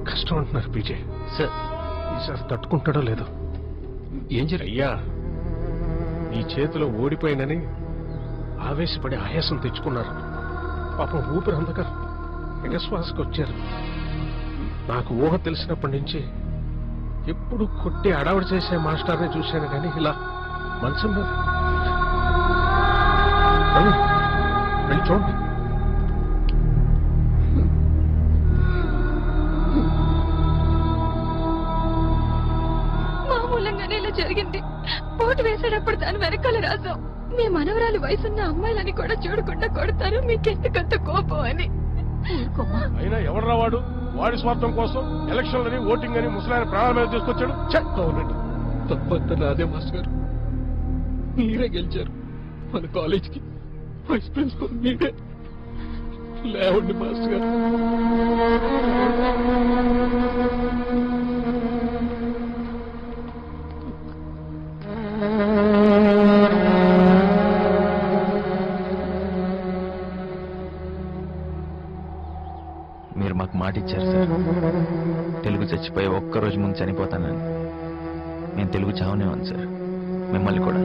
కష్టం అంటున్నారు PJ sir. ఈసారి తట్టుకుంటాడో లేదో. ఏం జరియ్యా, నీ చేతిలో ఓడిపోయినని ఆవేశపడి ఆయాసం తెచ్చుకున్నారు. పాపం ఊపిరి అందక ఎగశ్వాసకు వచ్చారు. నాకు ఊహ తెలిసినప్పటి నుంచి ఎప్పుడు కొట్టి అడవడి చేసే మాస్టర్ని చూశాను కానీ ఇలా మనసు మీద వెళ్ళి చూడండి. మామూలంగానే ఇలా జరిగింది. ఓటు వేసేటప్పుడు దాని వెనకాల రాసాం, మీ మనవరాలు వయసున్న అమ్మాయిలని కూడా చూడకుండా కొడతారు, మీకెందుకంత కోపం అని. అయినా ఎవరు రావాడు? వాడి స్వార్థం కోసం ఎలక్షన్లని ఓటింగ్ అని ముసలాయన ప్రాణాల మీద తీసుకొచ్చాడు. అవునండి, తప్పంతా నాదే మాస్టర్ గారు. మీరే గెలిచారు. మన కాలేజీకి వైస్ ప్రిన్సిపల్ మీరే. లేవండి మాస్టర్ గారు. మీరు మాకు మాట ఇచ్చారు సార్, తెలుగు చచ్చిపోయి ఒక్కరోజు ముందు చనిపోతానని. నేను తెలుగు చావనేవాను సార్, మిమ్మల్ని కూడా.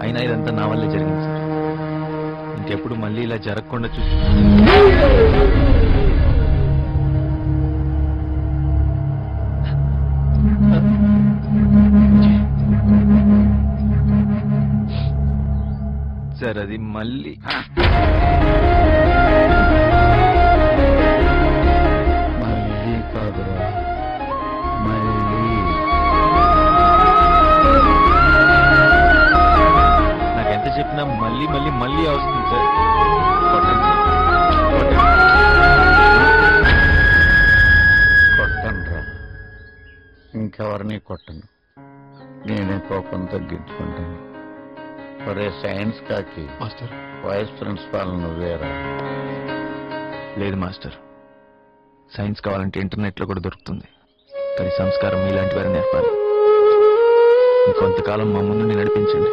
అయినా ఇదంతా నా వల్లే జరిగింది సార్. ఇంకెప్పుడు మళ్ళీ ఇలా జరగకుండా చూసి సార్ అది మళ్ళీ కాదురా, మళ్ళీ నాకెంత చెప్పినా మళ్ళీ మళ్ళీ మళ్ళీ వస్తుంది సార్. కొట్టనురా, ఇంకెవరిని కొట్టను. నేనే కోపం తగ్గించుకుంటాను. ఒరే సైన్స్ కాకి మాస్టర్, వైస్ ప్రిన్సిపాల్ నువ్వేరా? లేదు మాస్టర్, సైన్స్ కావాలంటే ఇంటర్నెట్లో కూడా దొరుకుతుంది. కానీ సంస్కారం మీలాంటి వారిని నేర్పాలి. ఇంకొంతకాలం మా ముందు నడిపించండి.